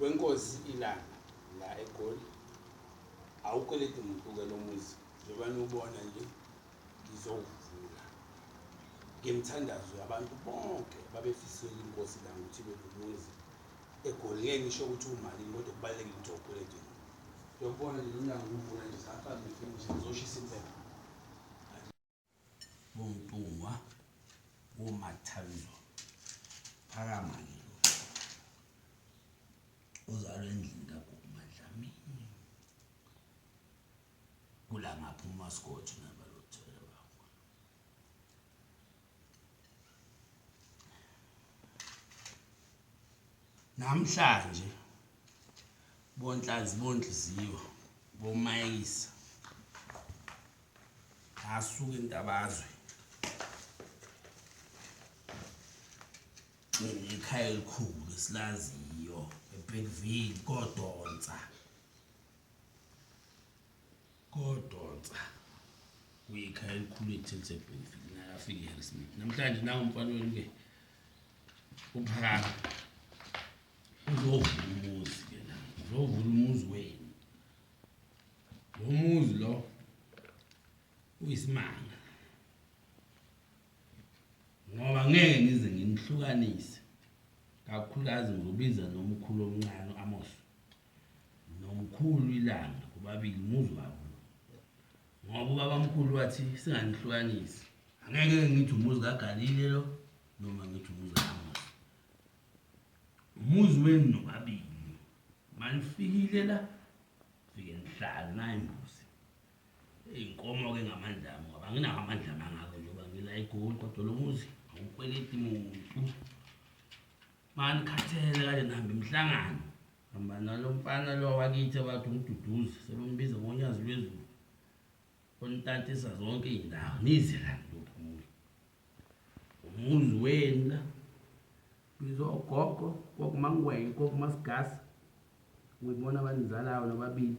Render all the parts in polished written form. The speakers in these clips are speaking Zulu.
wenkosi ilanga la eGoli awukweleti muntu-ke lo muzi njengoba niwubona nje ngizowuvula ngemthandazo yabantu bonke babefisela inkosi la ukuthi ibe nomuzi eGoli. Ngeke ngisho ukuthi umalini kodwa kubalulekile ukuthi awukweleti muntu. Uyabona nje umnyango uvula nje safaka ngifinish ngizoshisa impela bontungwa womathanzo phakama ngilo uzalwe endlini kagogo Madlamini kula ngapha uMaskoti nabalothela bakho. Namhlanje bonhlanzi bonhliziyo bomayisa asuke intabazwe ekhaya elikhulu esilaziyo eBergville kodonsa kuyikhaya elikhulu ethelise eBergville nakafika eHarrismith. Namhlanje nangumfana wenu ke uphakama uzovula umuzi ke la uzovula umuzi wenu. Lo muzi lo uyisimanga ngoba ngeke ngize nginihlukanise kakhulukazi ngizobiza nomkhulu omncane Amos nomkhulu ilanga kubabili umuzi wabo ngoba ubabamkhulu wathi singanihlukanisi. Angeke ngithi umuzi kaGalile lo noma ngithi umuzi kaAmos, umuzi wenu nobabili. Manifikile la fike nihlala naye imbuzi inkomo ke ngamandla ami ngoba nginawo amandla mangako njengoba ngila eGoli kodwa lo muzi awukweleti muntu. Manikhathele kade nihamba emhlangano hamba nalo mfana lo wakithi abathi umduduzi sebembiza ngonyakazi lwezulu ontantisa zonke indawo nize la ngizophumula. Umuzi wenu la bizogogo kokumangwenya kokumasigasa ngibona abanizalayo nababili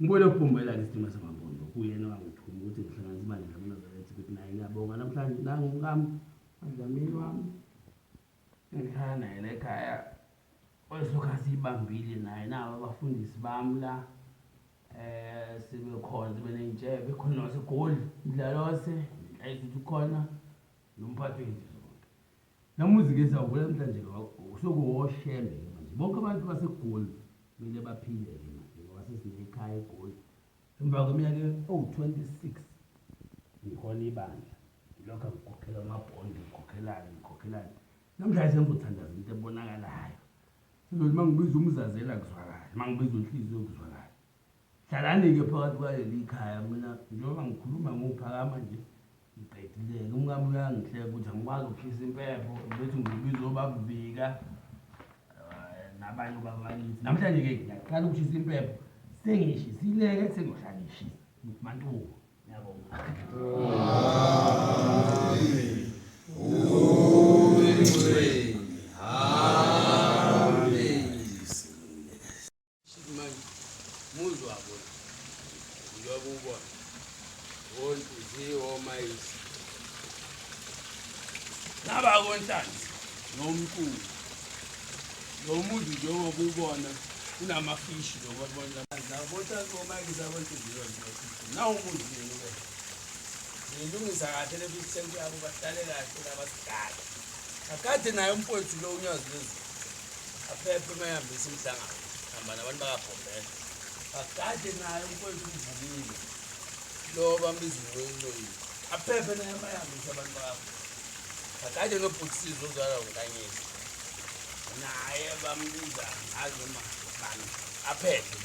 ngibona uphumbela lesidima samabhondo kuyena wangithuma ukuthi ngihlanganise imali laMnazaretha ukuthi naye ngiyabonga namhlanje nangumkami Madlamini wami ngikhaya naye la ekhaya oyihlokasi ibambile naye nawo abafundisi bami la sebekhona sebeney'ntshebe bekhona naseGoli Mdlalose ayisithi ukhona nomphathi wendlu zonke. Namuzi-ke sawuvula namhlanje sokuwoshembe ke manje bonke abantu baseGoli kumele baphile-ke manje ngoba sesinekhaya eGoli. Emva kweminyaka ewu-26 ngihola ibandla ngilokho ngikhokhela amabhondi ngikhokhelani. Namhlanje sengikuthandaza into ebonakalayo sizothi uma ngibiza umzazela kuzwakala, uma ngibiza unhliziyo kuzwakala. Hlalani-ke phakathi kwaleli khaya mina njengoba ngikhuluma ngophakama nje ngiqedile-ke umngami uyangihleka ukuthi angikwazi ukushisa impepho bethi ngibiza obabuvika nabanye babakithi. Namhlanje-ke ngiyaqala ukushisa impepho sengishisileke sengiyohlala ngishisa mantuko. Ngiyabonga. Umuzi wabo njengoba ubona wonhliziyo womayisa nabakonhlanzi nomkhulu. Lo muzi njengoba ubona unamafishi nokubona bonhlanzi womayisa bonhliziyo nawo umuzi wenu-ke ngiyilungisa kahle le bhisenti yabo bahlale kahle labasigade akade naye umfowethu lo unyazi lezi aphephe mayihambisa imihlangano hamba nabantu bakabhombela akade naye umfowethu uvukile lo bambiza uloyini aphephe naye mayihambisa abantu bakho akade nobhutisizo ozala unkanyeni naye bambiza ngazi noma bani aphephe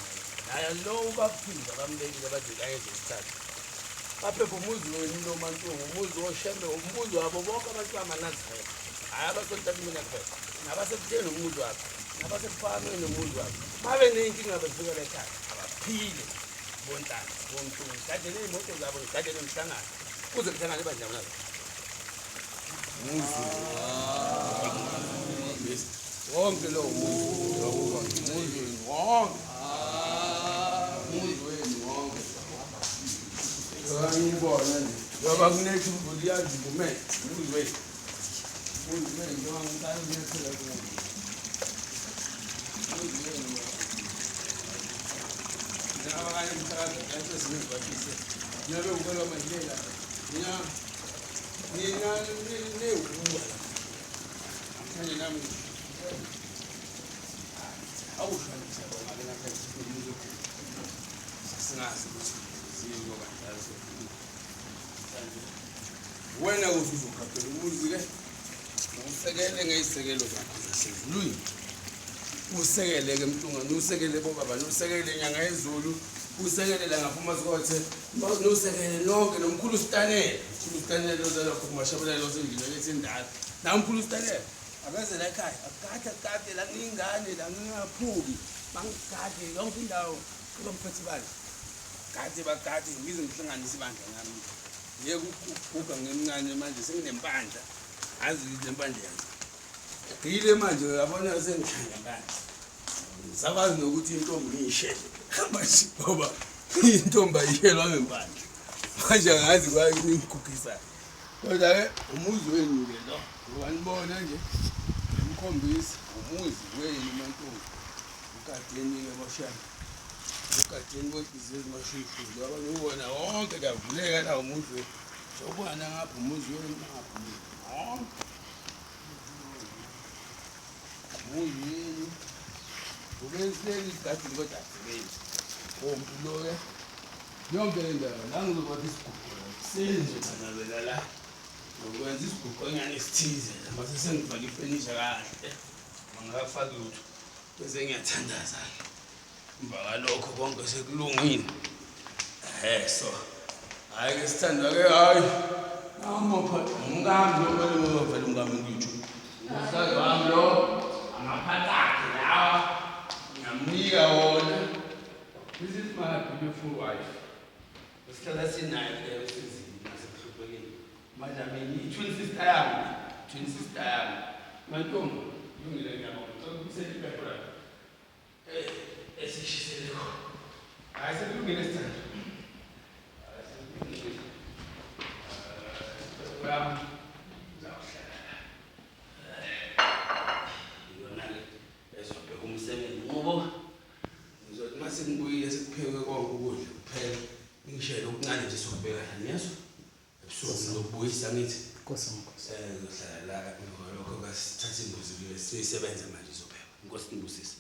naye lo ubaphinda bambekile bathi kanyezi isithathu aphephe. Umuzi wenu nomantungu umuzi woshembe umuzi wabo bonke abantu bamanazareta hayi abasontabimina kuphela nabasebutheni umuzi wabo nabasekuphakameni umuzi wabo babe ney'nkinga bezifikela ekhaya abaphile bontanga bontungu ngigadele iy'moto zabo ngigadele imihlangano kuze kuhlangane banjani umuzi wonke lo umuzi wenu wonke umuzi wenu wonke ngibona nje ngoba kunethi imvula iyazivumela umuzi wenu njengoba ngiqala ukuyathela kuwo ngizibafise nalo ukwela mandlela nina newuwa manje nami awushwanisa bona ngakho sikhulume singazi ukuthi siyo kanjalo wena uzuzokhaphela umuzi ke usekele ngezisekelo zakho zasezulwini usekele ke mntungane usekele bobaba usekele inyanga yezulu usekele la ngapha masikothe usekele lonke nomkhulu Stanley lozalokho kumashabela lozindlela lethi indala namkhulu Stanley abeze la ekhaya akade la ngingane la ngingaphuki bangigade yonke indawo kuba mphathi bani bagade ngize ngihlanganise ibandla ngami yeke ukuguga ngemncane manje senginempandla azi le mpandla yanzi ngile manje uyabona sengihlanga kanti sakwazi nokuthi intombi ngiyishele manje ngoba intombi ayishelwa ngempandla manje ngazi kwayo ngikugugisa kodwa ke umuzi wenu ke lo uyanibona nje ngimkhombisa umuzi wenu mantombi ukadeni ke boshana ukadeni kwezizwe mashifu ngoba ngibona wonke kavuleka la umuzi wenu sokwana ngapha umuzi wenu ngapha umuzi wenu ubenhleli igadi kodwa asebenzi ompulo ke yonke le ndawo la ngizobathi isiguqo senizothandalela la ngokwenza isiguqo engane esithize mase sengifaka ifurniture kahle ngingafaki lutho bese ngiyathandaza ke emva kalokho konke sekulungile so hayi ke sithanda ke hayi namopha umkami lo vele umkami ngitsho usazi wami lo amaphathakhe lawa ngiyamnika wona. This is my beautiful wife. Sihlala sinayo ke esizini nasekuhluphekeni manje ami twin sister yami mantombi yungile ngiyabona ukusela iphepha esishisele khona hayi sekulungile sithando sengibuyile sekuphekwe konke ukudla kuphela ngishela okuncane nje sokubeka la niyezwa ebusuku ngizobuyisa ngithi Nkosi ngizohlala la lokho kasithatha imbuzi le sisebenza manje izopheka inkosi ngibusise